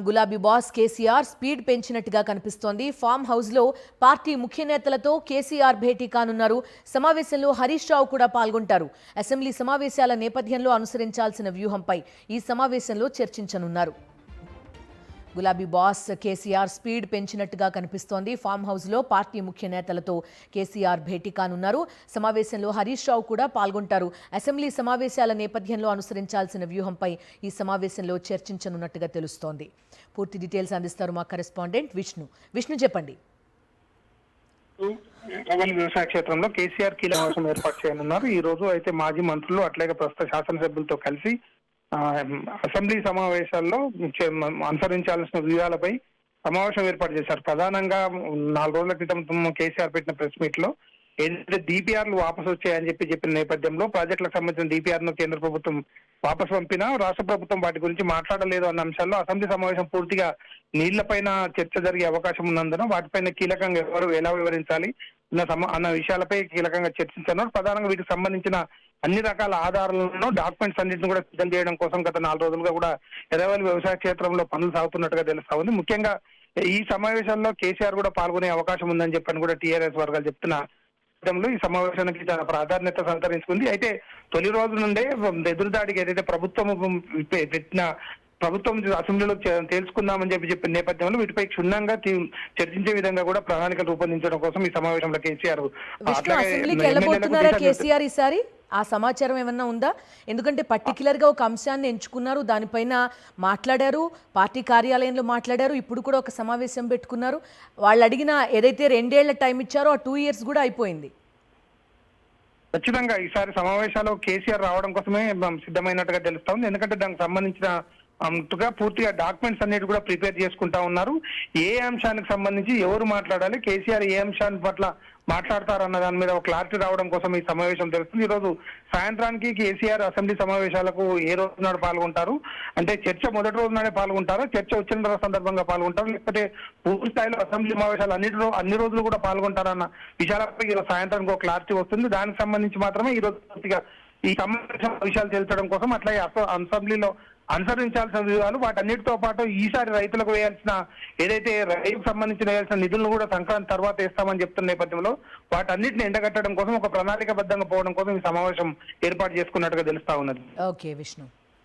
గులాబీ boss KCR speed పెంచినట్టుగా కనిపిస్తోంది. Farm house లో పార్టీ ముఖ్య నేతలతో కేసీఆర్ భేటీ కానున్నారు. సమావేశంలో హరీష్ రావు కూడా పాల్గొంటారు. అసెంబ్లీ సమావేశాల నేపథ్యంలో అనుసరించాల్సిన వ్యూహంపై ఈ సమావేశంలో చర్చించనున్నారు. గులాబీ బాస్ కేసీఆర్ స్పీడ్ పెంచినట్టుగా కనిపిస్తోంది. ఫామ్ హౌస్లో పార్టీ ముఖ్య నేతలతో కేసీఆర్ భేటీ కానున్నారు. సమావేశంలో హరీష్ రావు కూడా పాల్గొంటారు. అసెంబ్లీ సమావేశాల నేపథ్యంలో అనుసరించాల్సిన వ్యూహంపై ఈ సమావేశంలో చర్చించనున్నట్టుగా తెలుస్తోంది. పూర్తి డీటెయిల్స్ అందిస్తారు మా కరెస్పాండెంట్ విష్ణు చెప్పండి. వ్యవసాయ క్షేత్రంలో కేసీఆర్ కీలక సమావేశం ఏర్పాటు చేయనున్నారు. ఈ రోజు అయితే మాజీ మంత్రులు అట్లాగే ప్రస్తుత శాసనసభ్యులతో కలిసి అసెంబ్లీ సమావేశాల్లో అనుసరించాల్సిన వ్యూహాలపై సమావేశం ఏర్పాటు చేశారు. ప్రధానంగా 4 రోజుల క్రితం కేసీఆర్ పెట్టిన ప్రెస్ మీట్ లో ఏదైతే డిపిఆర్లు వాపసు వచ్చాయని చెప్పిన నేపథ్యంలో ప్రాజెక్టులకు సంబంధించిన డిపిఆర్ ను కేంద్ర ప్రభుత్వం వాపసు పంపినా రాష్ట్ర ప్రభుత్వం వాటి గురించి మాట్లాడలేదు అన్న అంశాల్లో అసెంబ్లీ సమావేశం పూర్తిగా నీళ్లపైన చర్చ జరిగే అవకాశం ఉన్నందున వాటిపైన కీలకంగా ఎవరు ఎలా వివరించాలి అన్న విషయాలపై కీలకంగా చర్చించారు. ప్రధానంగా వీటికి సంబంధించిన అన్ని రకాల ఆధారాలను డాక్యుమెంట్స్ అన్నింటిని కూడా సిద్ధం చేయడం కోసం గత 4 రోజులుగా కూడా ఎర్రవల్లి వ్యవసాయ క్షేత్రంలో పనులు సాగుతున్నట్టుగా తెలుస్తా ఉంది. ముఖ్యంగా ఈ సమావేశంలో కేసీఆర్ కూడా పాల్గొనే అవకాశం ఉందని చెప్పని కూడా టీఆర్ఎస్ వర్గాలు చెప్తున్న ఈ సమావేశానికి చాలా ప్రాధాన్యత సంతరించుకుంది. అయితే తొలి రోజు నుండే ఎదురుదాడికి ఏదైతే ప్రభుత్వం అసెంబ్లీలో తేల్చుకుందామని చెప్పిన నేపథ్యంలో వీటిపై క్షుణ్ణంగా చర్చించే విధంగా కూడా ప్రణాళికలు రూపొందించడం కోసం ఈ సమావేశంలో కేసీఆర్ ఈసారి ఆ సమాచారం ఏమన్నా ఉందా? ఎందుకంటే పర్టికులర్ గా ఒక అంశాన్ని ఎంచుకున్నారు, దానిపైన మాట్లాడారు, పార్టీ కార్యాలయంలో మాట్లాడారు, ఇప్పుడు కూడా ఒక సమావేశం పెట్టుకున్నారు. వాళ్ళు అడిగిన ఏదైతే 2 ఏళ్ల టైం ఇచ్చారో ఆ 2 years కూడా అయిపోయింది. ఖచ్చితంగా ఈసారి సమావేశాలు కేసీఆర్ రావడం కోసమే సిద్ధమైనట్టుగా తెలుస్తా ఉంది. ఎందుకంటే దానికి సంబంధించిన పూర్తిగా డాక్యుమెంట్స్ అన్నిటి కూడా ప్రిపేర్ చేసుకుంటా ఉన్నారు. ఏ అంశానికి సంబంధించి ఎవరు మాట్లాడాలి, కేసీఆర్ ఏ అంశాన్ని పట్ల మాట్లాడతారన్న దాని మీద ఒక క్లారిటీ రావడం కోసం ఈ సమావేశం తెలుస్తుంది. ఈ రోజు సాయంత్రానికి కేసీఆర్ అసెంబ్లీ సమావేశాలకు ఏ రోజు నాడు పాల్గొంటారు అంటే చర్చ మొదటి రోజు నాడే పాల్గొంటారు, చర్చ వచ్చిన సందర్భంగా పాల్గొంటారు, లేకపోతే పూర్తి స్థాయిలో అసెంబ్లీ సమావేశాలు అన్ని రోజులు కూడా పాల్గొంటారన్న విషయాలపై ఈరోజు సాయంత్రానికి ఒక క్లారిటీ వస్తుంది. దానికి సంబంధించి మాత్రమే ఈ రోజు పూర్తిగా ఈ సమావేశం విషయాలు తెలుసడం కోసం అట్లాగే అసెంబ్లీలో అనుసరించాల్సిన వ్యూహాలు వాటన్నిటితో పాటు ఈసారి రైతులకు వేయాల్సిన ఏదైతే రైతుకు సంబంధించిన వేయాల్సిన నిధులను కూడా సంక్రాంతి తర్వాత వేస్తామని చెప్తున్న నేపథ్యంలో వాటన్నిటిని ఎండగట్టడం కోసం ఒక ప్రణాళికబద్ధంగా పోవడం కోసం ఈ సమావేశం ఏర్పాటు చేసుకున్నట్టుగా తెలుస్తా ఉన్నది. ఓకే విష్ణు.